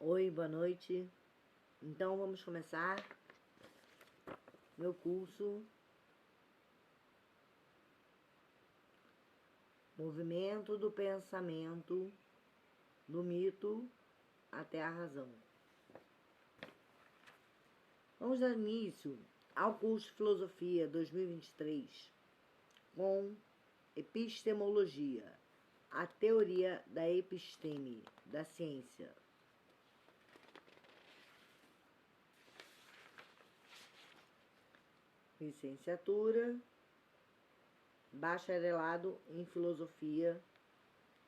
Oi, boa noite. Então vamos começar meu curso Movimento do Pensamento, do Mito até a Razão. Vamos dar início ao curso de Filosofia 2023 com Epistemologia, a teoria da episteme, da ciência. Licenciatura, Bacharelado em Filosofia,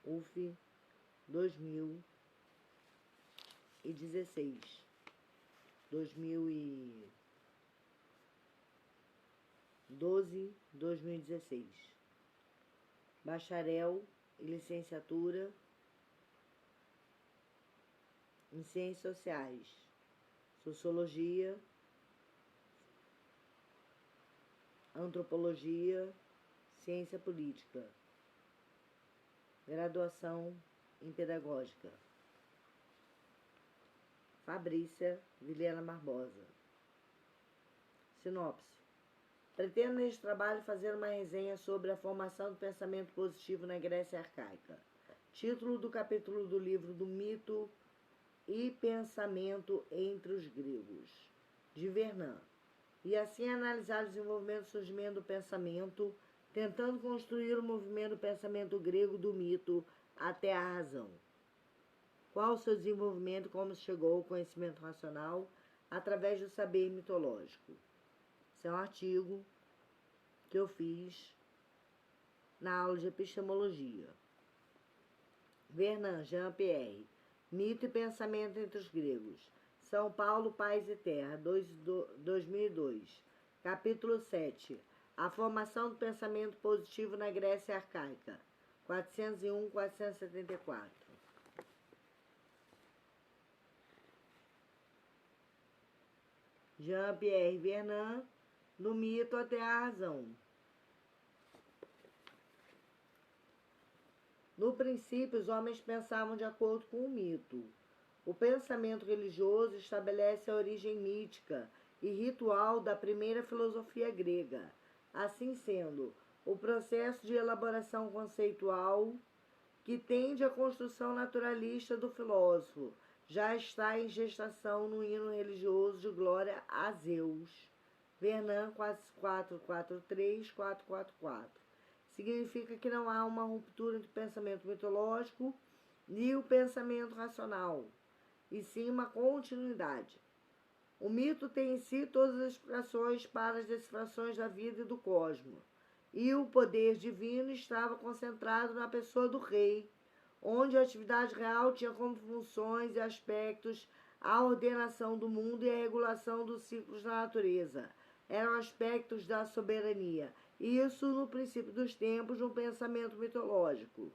UF 2016, 2012, 2016. Bacharel e licenciatura em Ciências Sociais, Sociologia, Antropologia, Ciência Política. Graduação em Pedagógica. Fabrícia Vilhena Barbosa. Sinopse. Pretendo neste trabalho fazer uma resenha sobre a formação do pensamento positivo na Grécia Arcaica. Título do capítulo do livro do Mito e Pensamento entre os Gregos, de Vernon. E assim analisar o desenvolvimento e surgimento do pensamento, tentando construir o movimento do pensamento grego do mito até a razão. Qual o seu desenvolvimento e como se chegou ao conhecimento racional através do saber mitológico. Esse é um artigo que eu fiz na aula de epistemologia. Vernon, Jean-Pierre, Mito e Pensamento entre os Gregos. São Paulo, Paz e Terra, 2002. Capítulo 7. A formação do pensamento positivo na Grécia Arcaica. 401, 474. Jean-Pierre Vernon, no Mito até a Razão. No princípio, os homens pensavam de acordo com o mito. O pensamento religioso estabelece a origem mítica e ritual da primeira filosofia grega. Assim sendo, o processo de elaboração conceitual que tende à construção naturalista do filósofo já está em gestação no hino religioso de glória a Zeus. Vernon 443, 444. Significa que não há uma ruptura entre o pensamento mitológico e o pensamento racional, e sim uma continuidade. O mito tem em si todas as explicações para as decifrações da vida e do cosmos, e o poder divino estava concentrado na pessoa do rei, onde a atividade real tinha como funções e aspectos a ordenação do mundo e a regulação dos ciclos da natureza. Eram aspectos da soberania. Isso no princípio dos tempos, no pensamento mitológico.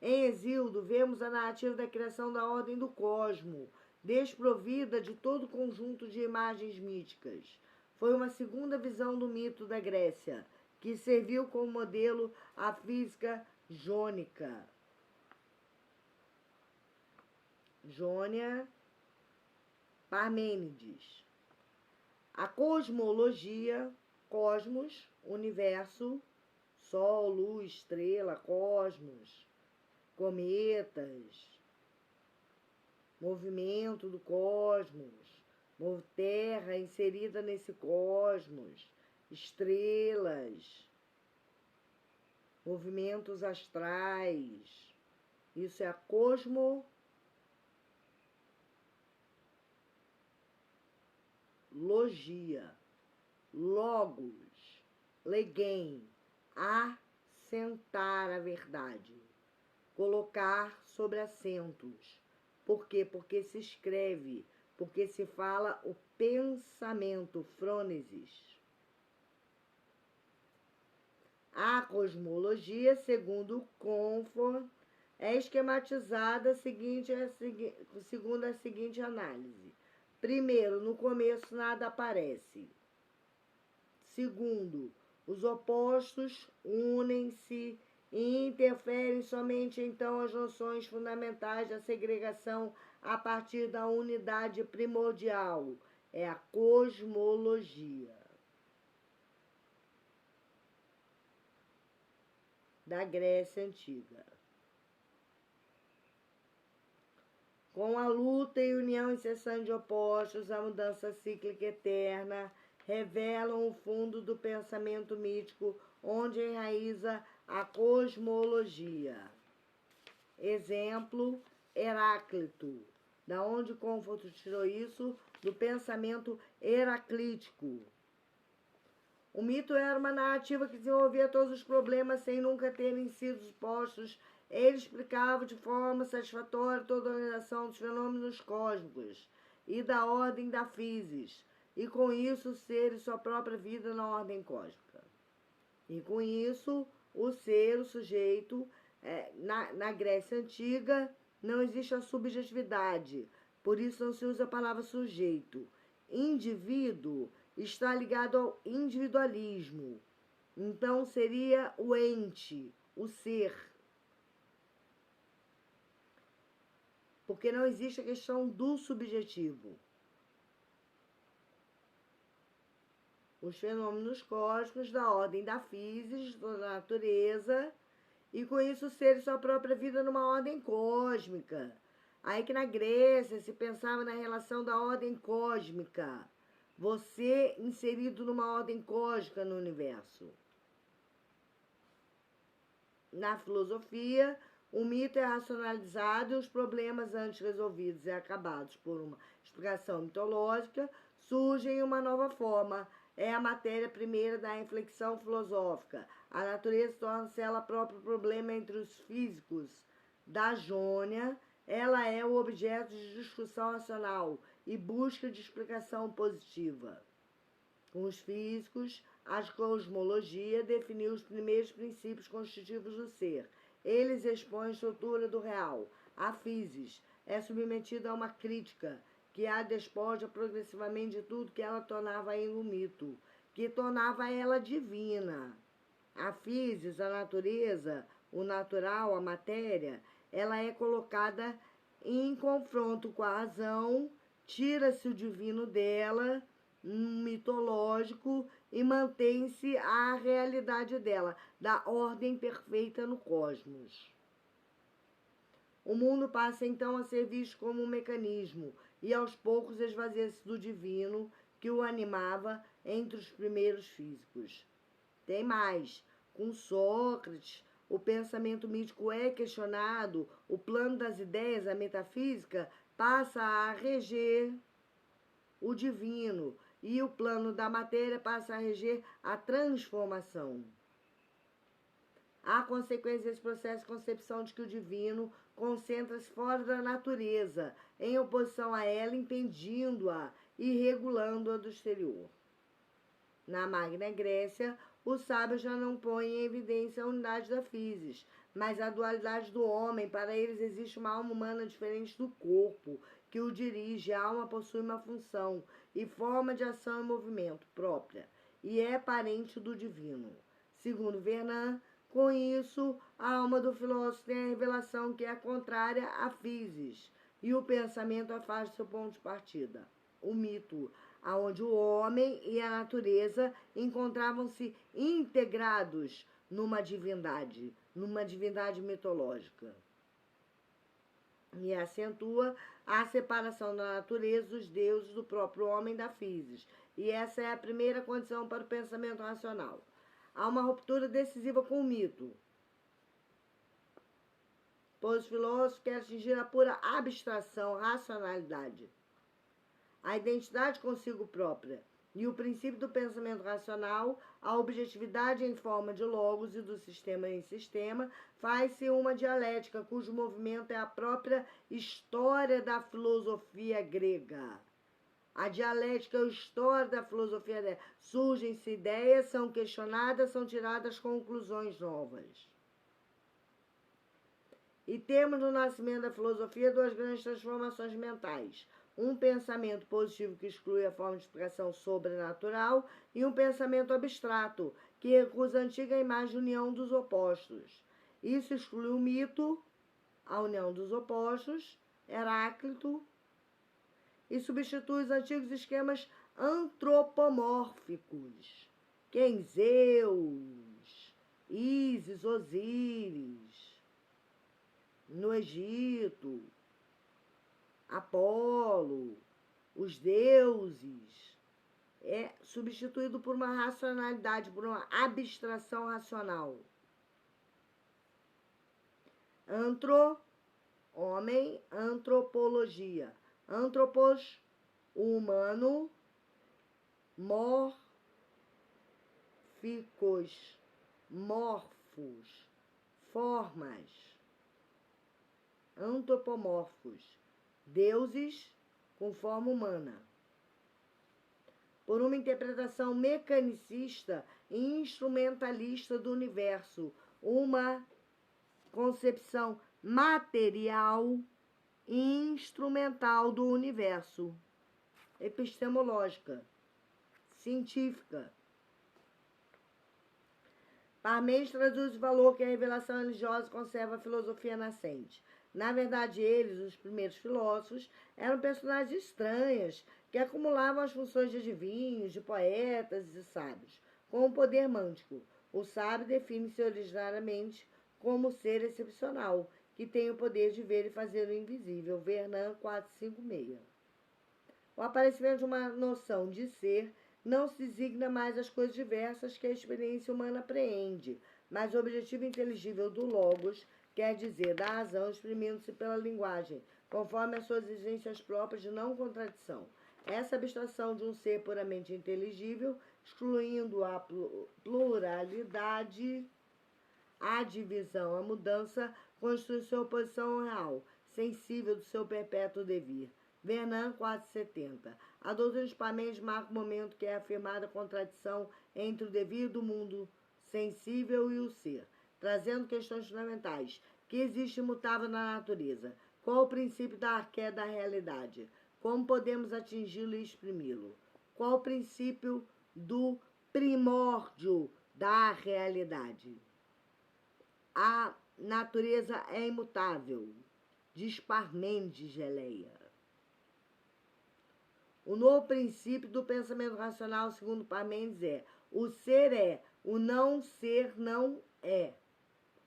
Em Hesíodo, vemos a narrativa da criação da ordem do cosmos, desprovida de todo conjunto de imagens míticas. Foi uma segunda visão do mito da Grécia, que serviu como modelo à física jônica. Jônia Parmênides. A cosmologia, cosmos, universo, sol, luz, estrela, cosmos, cometas, movimento do cosmos, terra inserida nesse cosmos, estrelas, movimentos astrais. Isso é a cosmologia. Logos, legem, assentar a verdade, colocar sobre assentos. Por quê? Porque se escreve, porque se fala o pensamento, frônesis. A cosmologia, segundo Comfort, é esquematizada segundo a seguinte análise. Primeiro, no começo nada aparece. Segundo, os opostos unem-se e interferem somente então as noções fundamentais da segregação a partir da unidade primordial, é a cosmologia da Grécia Antiga. Com a luta e união incessante de opostos, a mudança cíclica eterna revelam o fundo do pensamento mítico, onde enraiza a cosmologia. Exemplo, Heráclito. Da onde Cônfucio tirou isso? Do pensamento heraclítico. O mito era uma narrativa que desenvolvia todos os problemas sem nunca terem sido expostos. Ele explicava de forma satisfatória toda a organização dos fenômenos cósmicos e da ordem da physis, e com isso o ser e sua própria vida na ordem cósmica. E com isso, o ser, o sujeito, na Grécia Antiga, não existe a subjetividade, por isso não se usa a palavra sujeito. Indivíduo está ligado ao individualismo, então seria o ente, o ser. Porque não existe a questão do subjetivo. Os fenômenos cósmicos da ordem da physis, da natureza, e com isso o ser e sua própria vida numa ordem cósmica. Aí que na Grécia se pensava na relação da ordem cósmica. Você inserido numa ordem cósmica no universo. Na filosofia, o mito é racionalizado e os problemas antes resolvidos e acabados por uma explicação mitológica surgem em uma nova forma. É a matéria primeira da reflexão filosófica. A natureza torna-se ela própria o problema entre os físicos da Jônia. Ela é o objeto de discussão racional e busca de explicação positiva. Com os físicos, a cosmologia definiu os primeiros princípios constitutivos do ser. Eles expõem a estrutura do real. A physis é submetida a uma crítica que a despoja progressivamente de tudo que ela tornava ainda um mito, que tornava ela divina. A physis, a natureza, o natural, a matéria, ela é colocada em confronto com a razão, tira-se o divino dela, mitológico, e mantém-se a realidade dela, da ordem perfeita no cosmos. O mundo passa então a ser visto como um mecanismo, e aos poucos esvazia-se do divino que o animava entre os primeiros físicos. Tem mais, com Sócrates, o pensamento mítico é questionado, o plano das ideias, a metafísica, passa a reger o divino, e o plano da matéria passa a reger a transformação. Há consequência desse processo de concepção de que o divino concentra-se fora da natureza, em oposição a ela, impedindo-a e regulando-a do exterior. Na Magna Grécia, os sábios já não põem em evidência a unidade da physis, mas a dualidade do homem. Para eles existe uma alma humana diferente do corpo, que o dirige. A alma possui uma função e forma de ação e movimento própria, e é parente do divino. Segundo Vernon, com isso, a alma do filósofo tem a revelação que é contrária à physis, e o pensamento afasta seu ponto de partida, o mito, onde o homem e a natureza encontravam-se integrados numa divindade mitológica. E acentua a separação da natureza dos deuses do próprio homem da physis. E essa é a primeira condição para o pensamento racional. Há uma ruptura decisiva com o mito, pois os filósofos querem atingir a pura abstração, racionalidade, a identidade consigo própria e o princípio do pensamento racional, a objetividade em forma de logos e do sistema em sistema, faz-se uma dialética cujo movimento é a própria história da filosofia grega. A dialética é a história da filosofia grega. Surgem-se ideias, são questionadas, são tiradas conclusões novas. E temos no nascimento da filosofia duas grandes transformações mentais. Um pensamento positivo que exclui a forma de explicação sobrenatural e um pensamento abstrato que recusa a antiga imagem de união dos opostos. Isso exclui o mito, a união dos opostos, Heráclito, e substitui os antigos esquemas antropomórficos. Quem? Zeus, Ísis, Osíris, no Egito, Apolo, os deuses, é substituído por uma racionalidade, por uma abstração racional. Homem, antropologia. Antropos, o humano, morfos, formas, antropomorfos, deuses com forma humana. Por uma interpretação mecanicista e instrumentalista do universo, uma concepção material e instrumental do universo, epistemológica, científica. Parmênides traduz o valor que a revelação religiosa conserva a filosofia nascente. Na verdade, eles, os primeiros filósofos, eram personagens estranhas que acumulavam as funções de adivinhos, de poetas e sábios, com o poder mântico. O sábio define-se originariamente como ser excepcional, que tem o poder de ver e fazer o invisível. Vernan 456. O aparecimento de uma noção de ser não se designa mais as coisas diversas que a experiência humana apreende, mas o objetivo inteligível do logos, quer dizer, da razão, exprimindo-se pela linguagem, conforme as suas exigências próprias de não contradição. Essa abstração de um ser puramente inteligível, excluindo a pluralidade, a divisão, a mudança, constitui sua oposição real, sensível do seu perpétuo devir. Vernan 470. A doutrina de Parmênides marca o momento que é afirmada a contradição entre o devir do mundo sensível e o ser, trazendo questões fundamentais. Que existe imutável na natureza? Qual o princípio da arqué da realidade? Como podemos atingi-lo e exprimi-lo? Qual o princípio do primórdio da realidade? A natureza é imutável, diz Parmênides Geleia. O novo princípio do pensamento racional, segundo Parmênides, é: o ser é, o não ser não é.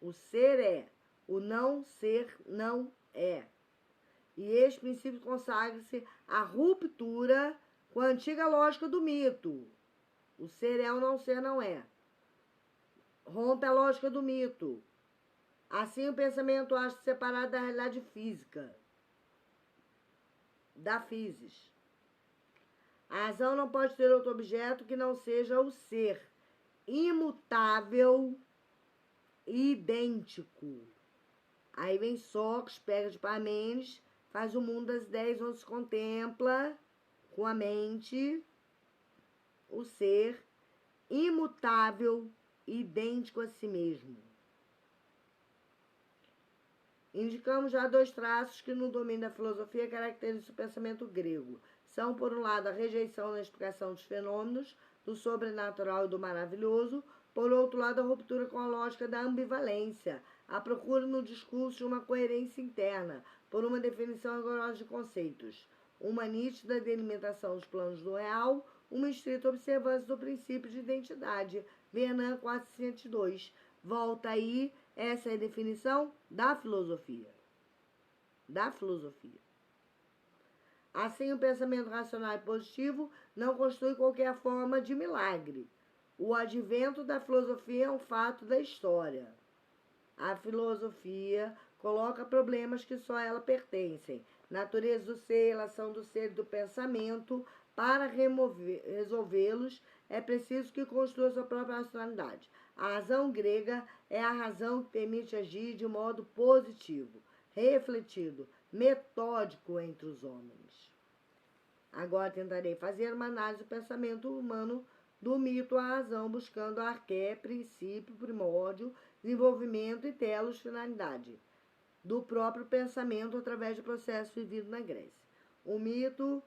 O ser é, o não ser não é. E este princípio consagra-se à ruptura com a antiga lógica do mito. O ser é, o não ser não é. Rompe a lógica do mito. Assim, o pensamento acha separado da realidade física, da physis. A razão não pode ter outro objeto que não seja o ser, imutável e idêntico. Aí vem Sócrates, pega de Parmênides, faz o mundo das ideias, onde se contempla com a mente o ser imutável e idêntico a si mesmo. Indicamos já dois traços que no domínio da filosofia caracterizam o pensamento grego. São, por um lado, a rejeição na explicação dos fenômenos, do sobrenatural e do maravilhoso, por outro lado, a ruptura com a lógica da ambivalência, a procura no discurso de uma coerência interna, por uma definição rigorosa de conceitos, uma nítida delimitação dos planos do real, uma estrita observância do princípio de identidade. Vernan 402. Volta aí, essa é a definição da filosofia. Da filosofia. Assim, o pensamento racional e positivo não constitui qualquer forma de milagre. O advento da filosofia é um fato da história. A filosofia coloca problemas que só a ela pertencem. Natureza do ser, relação do ser e do pensamento. Para resolvê-los, é preciso que construa sua própria racionalidade. A razão grega é a razão que permite agir de modo positivo, refletido, metódico entre os homens. Agora tentarei fazer uma análise do pensamento humano do mito à razão, buscando arqué, princípio, primórdio, desenvolvimento e telos, finalidade, do próprio pensamento através do processo vivido na Grécia. O mito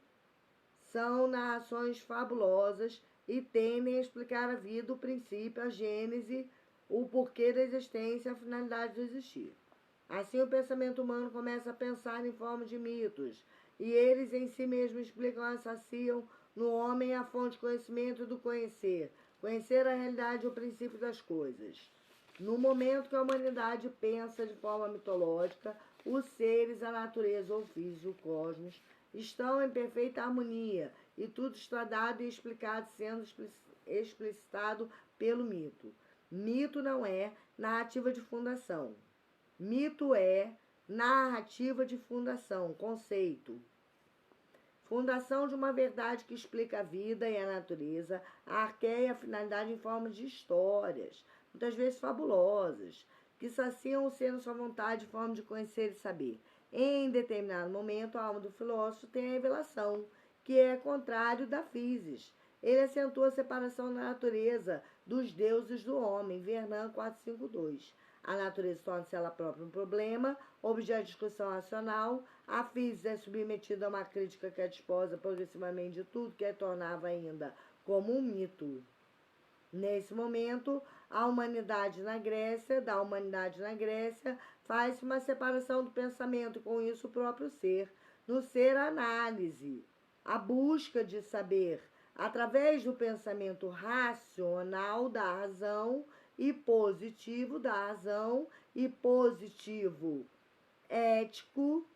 são narrações fabulosas e tendem a explicar a vida, o princípio, a gênese, o porquê da existência e a finalidade do existir. Assim, o pensamento humano começa a pensar em forma de mitos, e eles em si mesmos explicam e saciam no homem a fonte de conhecimento e do conhecer, conhecer a realidade e o princípio das coisas. No momento que a humanidade pensa de forma mitológica, os seres, a natureza, o físico, o cosmos, estão em perfeita harmonia, e tudo está dado e explicado, sendo explicitado pelo mito. Mito não é narrativa de fundação. Mito é narrativa de fundação, conceito. Fundação de uma verdade que explica a vida e a natureza, a arqué e a finalidade em forma de histórias, muitas vezes fabulosas, que saciam o ser na sua vontade em forma de conhecer e saber. Em determinado momento, a alma do filósofo tem a revelação, que é contrário da physis. Ele acentua a separação da natureza dos deuses do homem, Vernan 452. A natureza torna-se ela própria um problema, objeto de discussão racional. A physis é submetida a uma crítica que a desposa progressivamente de tudo, que a tornava ainda como um mito. Nesse momento, da humanidade na Grécia, faz-se uma separação do pensamento, com isso o próprio ser. No ser, a análise, a busca de saber, através do pensamento racional da razão e positivo ético,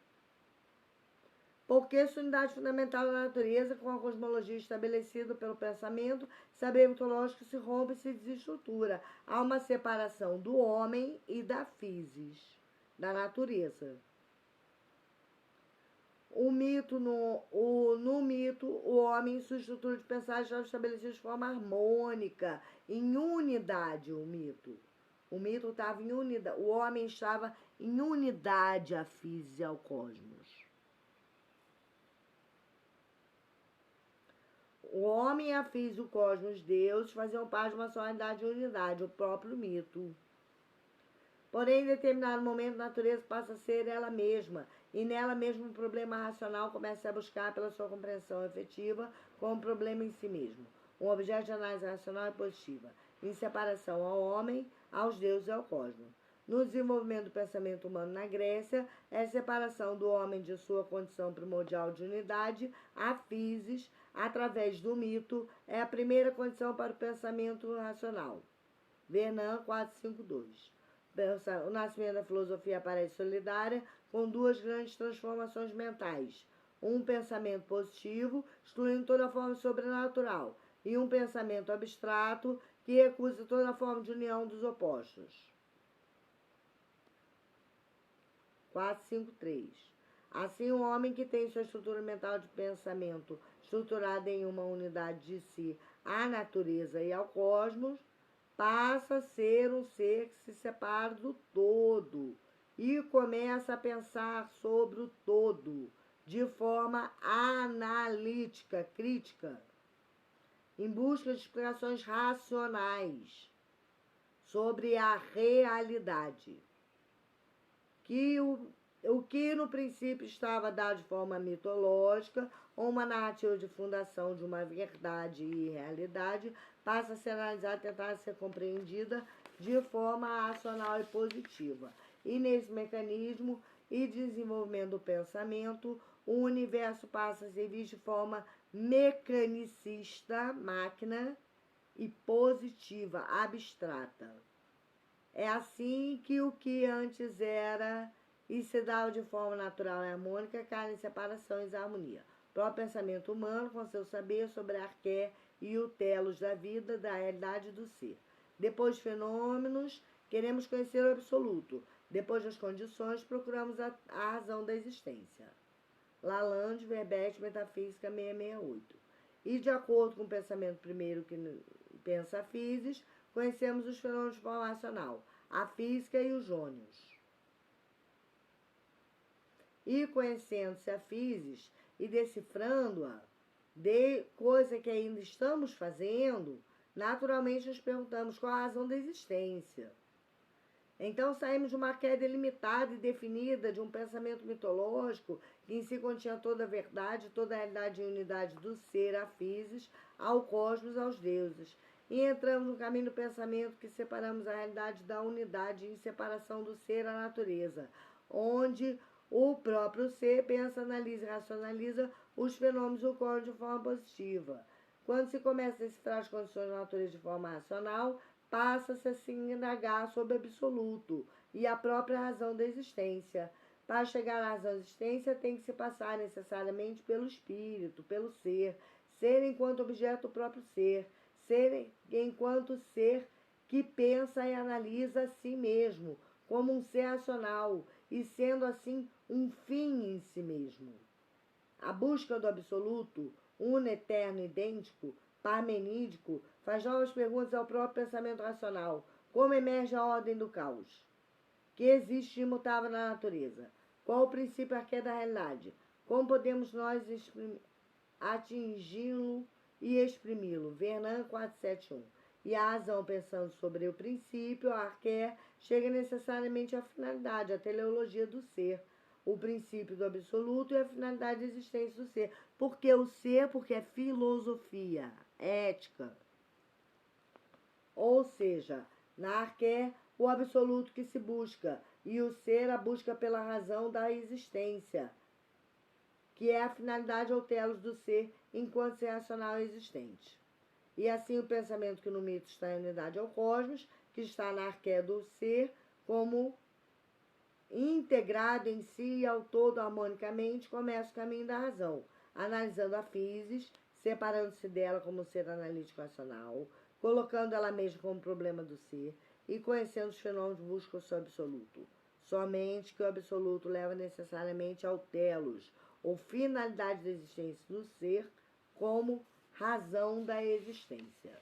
porque sua unidade fundamental na natureza, com a cosmologia estabelecida pelo pensamento, saber mitológico se rompe e se desestrutura. Há uma separação do homem e da physis, da natureza. No mito, o homem, em sua estrutura de pensar, estava estabelecido de forma harmônica, em unidade, o mito. O mito estava em unidade, o homem estava em unidade à physis e ao cosmos. O homem, a physis, o cosmos, Deus, faziam parte de uma só unidade de unidade, o próprio mito. Porém, em determinado momento, a natureza passa a ser ela mesma, e nela mesmo o problema racional começa a buscar pela sua compreensão efetiva como um problema em si mesmo, um objeto de análise racional e positiva, em separação ao homem, aos deuses e ao cosmos. No desenvolvimento do pensamento humano na Grécia, essa separação do homem de sua condição primordial de unidade, a physis, através do mito, é a primeira condição para o pensamento racional. Vernan 452. O nascimento da filosofia aparece solidária com duas grandes transformações mentais. Um pensamento positivo, excluindo toda forma sobrenatural, e um pensamento abstrato, que recusa toda forma de união dos opostos. 453. Assim, o homem que tem sua estrutura mental de pensamento estruturada em uma unidade de si, à natureza e ao cosmos, passa a ser um ser que se separa do todo e começa a pensar sobre o todo de forma analítica, crítica, em busca de explicações racionais sobre a realidade. O que no princípio estava dado de forma mitológica, ou uma narrativa de fundação de uma verdade e realidade, passa a ser analisada e tentar ser compreendida de forma racional e positiva. E nesse mecanismo e desenvolvimento do pensamento, o universo passa a ser visto de forma mecanicista, máquina, e positiva, abstrata. É assim que o que antes era e se dava de forma natural e harmônica cai em separação e desarmonia. O próprio pensamento humano, com seu saber sobre a arqué e o telos da vida, da realidade do ser. Depois dos fenômenos, queremos conhecer o absoluto. Depois das condições, procuramos a razão da existência. Lalande, Verbete, Metafísica 668. E de acordo com o pensamento primeiro que pensa a physis, conhecemos os fenômenos de forma racional, a física e os jônios. E conhecendo-se a physis e decifrando-a, de coisa que ainda estamos fazendo, naturalmente nos perguntamos qual a razão da existência. Então saímos de uma queda delimitada e definida de um pensamento mitológico que em si continha toda a verdade, toda a realidade e unidade do ser, a physis, ao cosmos, aos deuses. e entramos no caminho do pensamento que separamos a realidade da unidade em separação do ser à natureza, onde o próprio ser pensa, analisa e racionaliza os fenômenos ocorrem de forma positiva. Quando se começa a decifrar as condições da natureza de forma racional, passa-se assim a indagar sobre o absoluto e a própria razão da existência. Para chegar à razão da existência, tem que se passar necessariamente pelo espírito, pelo ser enquanto objeto do próprio ser enquanto ser que pensa e analisa a si mesmo, como um ser racional, e sendo assim um fim em si mesmo. A busca do absoluto, uno, eterno, idêntico, parmenídico, faz novas perguntas ao próprio pensamento racional. Como emerge a ordem do caos, que existe imutável na natureza? Qual o princípio arqué da realidade? Como podemos nós atingi-lo e exprimi-lo? Vernan 471. E a razão, pensando sobre o princípio arqué, chega necessariamente à finalidade, à teleologia do ser, o princípio do absoluto e a finalidade da existência do ser. Por que o ser? Porque é filosofia, ética. Ou seja, na arqué, o absoluto que se busca, e o ser a busca pela razão da existência, que é a finalidade ou telos do ser enquanto ser racional existente. E assim o pensamento que no mito está em unidade ao cosmos, que está na arqué do ser, como integrado em si e ao todo harmonicamente, começa o caminho da razão, analisando a physis, separando-se dela como ser analítico racional, colocando ela mesma como problema do ser e conhecendo os fenômenos busca o seu absoluto. Somente que o absoluto leva necessariamente ao telos, ou finalidade da existência do ser, como razão da existência.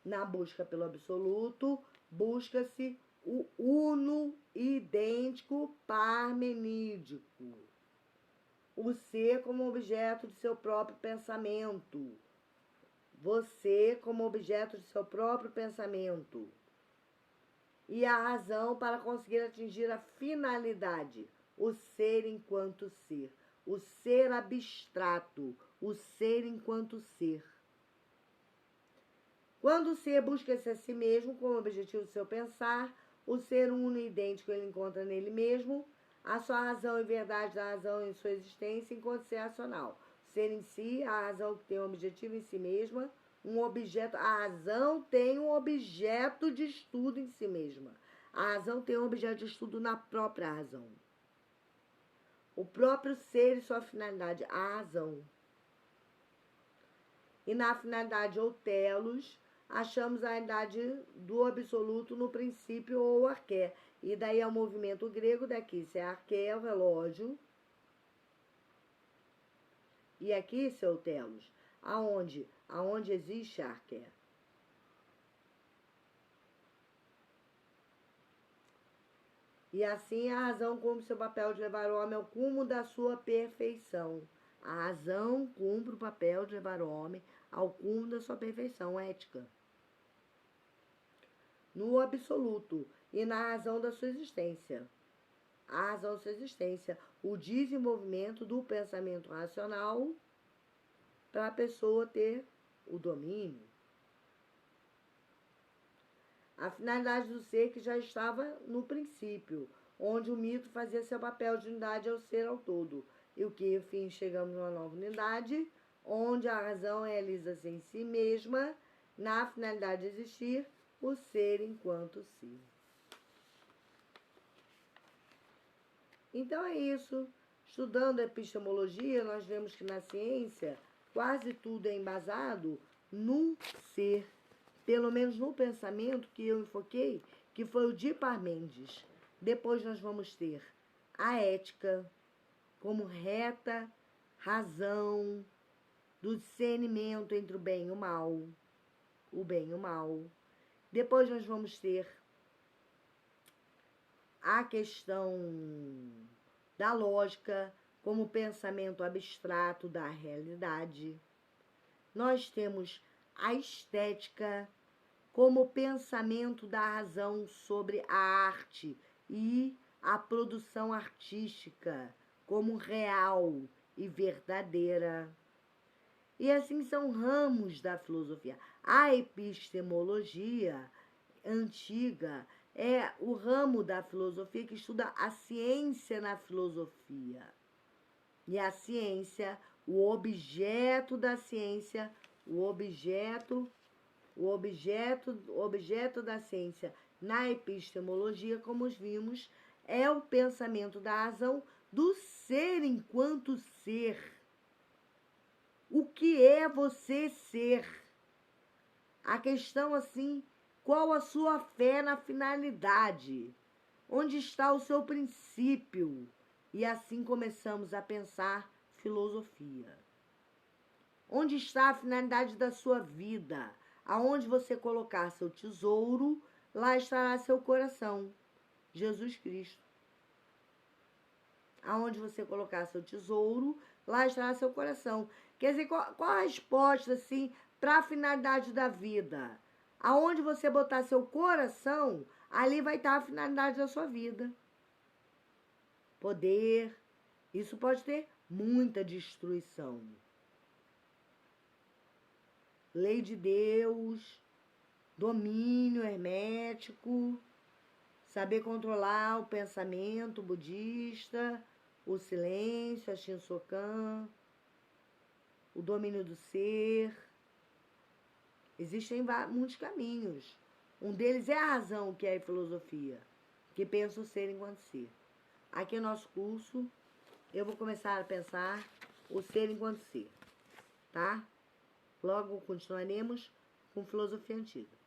Na busca pelo absoluto, busca-se o uno idêntico parmenídico, o ser como objeto de seu próprio pensamento, você como objeto de seu próprio pensamento, e a razão para conseguir atingir a finalidade, o ser enquanto ser, o ser abstrato, o ser enquanto ser. Quando o ser busca-se a si mesmo como objetivo do seu pensar, o ser uno e idêntico ele encontra nele mesmo, a sua razão e verdade da razão em sua existência enquanto ser racional. O ser em si, a razão que tem um objetivo em si mesma, um objeto, a razão tem um objeto de estudo em si mesma. A razão tem um objeto de estudo na própria razão. O próprio ser e sua finalidade, a razão. E na finalidade ou telos, achamos a realidade do absoluto no princípio ou arqué. E daí é o movimento grego daqui, se é arqué, é o relógio. E aqui, seu telos, aonde? Aonde existe a arqué. E assim a razão cumpre seu papel de levar o homem ao cume da sua perfeição. A razão cumpre o papel de levar o homem ao cume da sua perfeição ética. No absoluto e na razão da sua existência. A razão da sua existência, o desenvolvimento do pensamento racional para a pessoa ter o domínio. A finalidade do ser que já estava no princípio, onde o mito fazia seu papel de unidade ao ser ao todo. E o que, enfim, chegamos numa nova unidade, onde a razão realiza-se em si mesma, na finalidade de existir, o ser enquanto si. Então é isso. Estudando epistemologia, nós vemos que na ciência quase tudo é embasado num ser, pelo menos no pensamento que eu enfoquei, que foi o de Parmênides. Depois nós vamos ter a ética como reta razão do discernimento entre o bem e o mal. O bem e o mal. Depois nós vamos ter a questão da lógica como pensamento abstrato da realidade. Nós temos a estética como pensamento da razão sobre a arte e a produção artística como real e verdadeira. E assim são ramos da filosofia. A epistemologia antiga é o ramo da filosofia que estuda a ciência na filosofia. E a ciência, o objeto da ciência, o objeto da ciência na epistemologia, como vimos, é o pensamento da razão do ser enquanto ser. O que é você ser? A questão assim, qual a sua fé na finalidade? Onde está o seu princípio? E assim começamos a pensar filosofia. Onde está a finalidade da sua vida? Aonde você colocar seu tesouro, lá estará seu coração. Jesus Cristo. Aonde você colocar seu tesouro, lá estará seu coração. Quer dizer, qual a resposta, assim, para a finalidade da vida? Aonde você botar seu coração, ali vai estar a finalidade da sua vida. Poder. Isso pode ter muita destruição. Lei de Deus, domínio hermético, saber controlar o pensamento budista, o silêncio, a Shinsokan, o domínio do ser. Existem muitos caminhos. Um deles é a razão, que é a filosofia, que pensa o ser enquanto ser. Aqui no nosso curso, eu vou começar a pensar o ser enquanto ser, tá? Logo continuaremos com filosofia antiga.